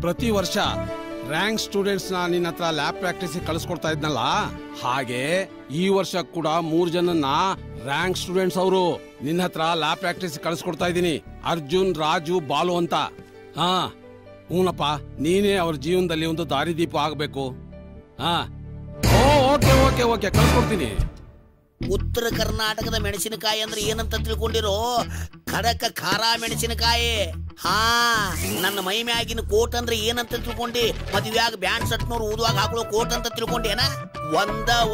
ಪ್ರತಿ ವರ್ಷ rank students ನಿನ್ನ ಹತ್ರ ಲ್ಯಾಬ್ ಪ್ರಾಕ್ಟೀಸ್ ಕಳಿಸ್ಕೊಡ್ತಾ ಇದ್ನಲ್ಲ, ಹಾಗೆ ಈ ವರ್ಷ ಕೂಡ 3 ಜನನ್ನ ರ್ಯಾಂಕ್ ಸ್ಟೂಡೆಂಟ್ಸ್ ಅವರು ನಿನ್ನ ಹತ್ರ ಲ್ಯಾಬ್ ಪ್ರಾಕ್ಟೀಸ್ ಕಳಿಸ್ಕೊಡ್ತಾ ಇದ್ದೀನಿ. ಅರ್ಜುನ್, ರಾಜು, ಬಾಲು ಅಂತ. ಹಾ ಹೂನಪ್ಪ, ನೀನೇ ಅವ್ರ ಜೀವನದಲ್ಲಿ ಒಂದು ದಾರಿದೀಪ ಆಗ್ಬೇಕು. ಹಾ ಓಕೆ ಓಕೆ ಓಕೆ ಕಳ್ಸ್ಕೊಡ್ತೀನಿ. ಉತ್ತರ ಕರ್ನಾಟಕದ ಮೆಣಸಿನಕಾಯಿ ಅಂದ್ರೆ ಏನಂತ ತಿಳ್ಕೊಂಡಿರೋ? ಖಡಕ ಖಾರ ಮೆಣಸಿನಕಾಯಿ. ಹಾ, ನನ್ನ ಮೈ ಮ್ಯಾಗಿನ ಕೋಟ್ ಅಂದ್ರೆ ಏನಂತ ತಿಳ್ಕೊಂಡಿ? ಮದುವೆಯಾಗ ಬ್ಯಾಂಡ್ ಸಟ್ನವ್ರು ಊದುವಾಗ ಹಾಕೊಳ್ಳೋ ಕೋಟ್ ಅಂತ ತಿಳ್ಕೊಂಡೇನ?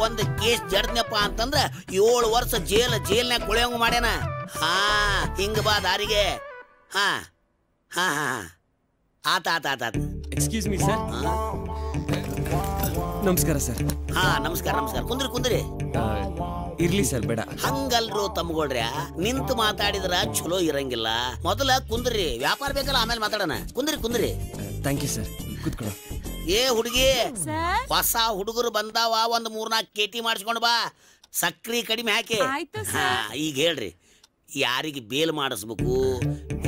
ಒಂದ್ ಕೇಸ್ ಜಡ್ನಪ್ಪ ಅಂತಂದ್ರ 7 ವರ್ಷ ಜೇಲ್ನಾಗ ಕೊಳೆಯಂಗ ಮಾಡ್ಯಾನ. ಹಾ, ಹಿಂಗ ಬಾ ದಾರಿಗೆ. ಹಾ ಹಾ ಹಾ ಆತ. Excuse me sir. ನಮಸ್ಕಾರ ಸರ್. ಹಾ ನಮಸ್ಕಾರ. ಕುಂದ್ರಿ. ಇರ್ಲಿ ಸರ್, ಬೇಡ. ಹಂಗಲ್ರು ತಮ್ಗೊಳ್ರ್ಯಾ, ನಿಂತು ಮಾತಾಡಿದ್ರ ಚಲೋ ಇರಂಗಿಲ್ಲ. ಮೊದಲ ಕುಂದ್ರಿ, ವ್ಯಾಪಾರ ಬೇಕಲ್ಲ, ಆಮೇಲೆ ಮಾತಾಡೋಣ. ಕುಂದ್ರಿ. Thank you sir. ಕೂತ್ಕೊಳ್ಳೋ. ಏ ಹುಡುಗಿ, ಹೊಸ ಹುಡುಗರು ಬಂದಾವ, 3-4 ಕೇಟಿ ಮಾಡಿಸ್ಕೊಂಡು ಬಾ. ಸಕ್ರಿ ಕಡಿಮೆ ಹಾಕಿ. ಹಾ, ಈಗ ಹೇಳ್ರಿ, ಯಾರಿಗೆ ಬೇಲ್ ಮಾಡಿಸ್ಬೇಕು,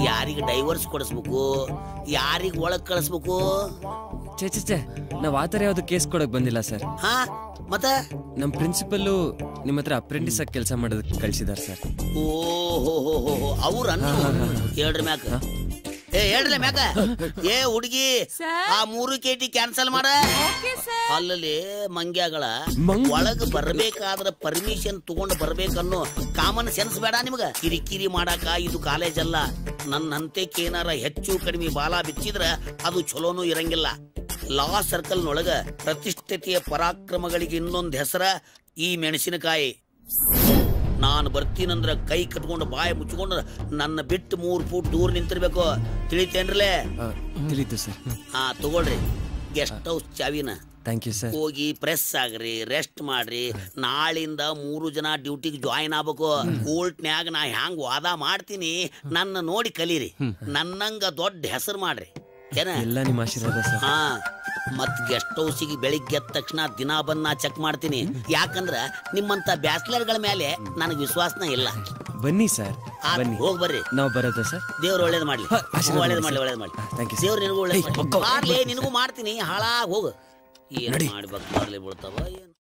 ಯಾರಿಗೆ ಡೈವರ್ಸ್ ಕೊಡಿಸ್ಬೇಕು, ಯಾರಿಗೆ ಒಳಗ್ ಕಳಿಸ್ಬೇಕು? ಚೇ ನಾವ್ ಆತರ ಯಾವ್ದು ಕೇಸ್ ಕೊಡಕ್ ಬಂದಿಲ್ಲ ಸರ್. ಹಾ ಮತ್ತೆ ನಮ್ ಪ್ರಿನ್ಸಿಪಲ್ ನಿಮ್ಮ ಹತ್ರ ಅಪ್ರೆಂಟಿಸ್ ಆಗಿ ಕೆಲಸ ಮಾಡೋದಕ್ಕೆ ಕಳ್ಸಿದಾರೆ ಸರ್. ಓಹೋ ಅವ್ರ ಹೇಳ್ರಿ ಮ್ಯಾಕ. ಹೇಳ್ರಿ ಮ್ಯಾಕ. ಏ ಹುಡುಗಿ, ಆ 3 ಕೇಟಿ ಕ್ಯಾನ್ಸಲ್ ಮಾಡ. ಅಲ್ಲಲ್ಲಿ ಮಂಗ್ಯಾಗಳ ಒಳಗ್ ಬರ್ಬೇಕಾದ್ರ ಪರ್ಮಿಷನ್ ತಗೊಂಡ್ ಬರ್ಬೇಕನ್ನೋ ಕಾಮನ್ ಸೆನ್ಸ್ ಬೇಡ ನಿಮ್ಗ? ಕಿರಿಕಿರಿ ಮಾಡಾಕ ಇದು ಕಾಲೇಜ್ ಅಲ್ಲ. ನನ್ನಂತೆಕೇನಾರ ಹೆಚ್ಚು ಕಡಿಮೆ ಬಾಲ ಬಿಚ್ಚಿದ್ರ ಅದು ಚಲೋನೂ ಇರಂಗಿಲ್ಲ. ಲಾ ಸರ್ಕಲ್ ನೊಳಗ ಪ್ರತಿಷ್ಠತೆಯ ಪರಾಕ್ರಮಗಳಿಗೆ ಇನ್ನೊಂದು ಹೆಸರ ಈ ಮೆಣಸಿನಕಾಯಿ. ನಾನು ಬರ್ತೀನಂದ್ರ ಕೈ ಕಟ್ಕೊಂಡು ಬಾಯಿ ಮುಚ್ಚಿಕೊಂಡು ನನ್ನ ಬಿಟ್ಟು 3 ಫೂಟ್ ದೂರ ನಿಂತಿರ್ಬೇಕು. ತಿಳಿತೇನ್ರಲೇ? ತಿಳಿತು ಸರ್. ಹಾ ತಗೊಳ್ರಿ ಗೆಸ್ಟ್ ಹೌಸ್ ಚಾವಿನ. Thank you sir. ಹೋಗಿ ಪ್ರೆಸ್ ಆಗ್ರಿ, ರೆಸ್ಟ್ ಮಾಡ್ರಿ. ನಾಳಿಂದ 3 ಜನ ಡ್ಯೂಟಿಗೆ ಜಾಯಿನ್ ಆಗ್ಬೇಕು. ಕೋರ್ಟ್ನ್ಯಾಗ ನಾ ಹ್ಯಾಂಗ್ ವಾದ ಮಾಡ್ತೀನಿ ನನ್ನ ನೋಡಿ ಕಲೀರಿ. ನನ್ನಂಗ ದೊಡ್ಡ ಹೆಸರು ಮಾಡ್ರಿ. ಎಲ್ಲ ನಿಮ್ಮ ಆಶೀರ್ವಾದ ಸರ್. ಹಾ, ಮತ್ ಗೆಸ್ಟ್ ಹೌಸಿಗೆ ಬೆಳಿಗ್ಗೆ ಎದ್ದ ತಕ್ಷಣ ದಿನ ಬಂದ್ ನಾ ಚೆಕ್ ಮಾಡ್ತೀನಿ. ಯಾಕಂದ್ರ ನಿಮ್ಮಂತ ಬ್ಯಾಚಲರ್ಗಳ ಮೇಲೆ ನನಗೆ ವಿಶ್ವಾಸನ ಇಲ್ಲ. ಬನ್ನಿ ಸರ್, ಬನ್ನಿ. ಹೋಗ್ ಬರ್ರಿ. ನಾವು ಬರೋದಾ ಸರ್? ದೇವ್ರು ಒಳ್ಳೇದ್ ಮಾಡ್ಲಿ. ಒಳ್ಳೇದ್ ಮಾಡ್ಲಿ. ದೇವ್ರು ನಿನಗೂ ಒಳ್ಳೇದ್ ಮಾಡ್ಲಿ. ನಿನಗೂ ಮಾಡ್ತೀನಿ. ಹಾಳಾಗ್ ಹೋಗು. ಏನ್ ಮಾಡ್ಬೇಕು ಬೀಳ್ತಾವ.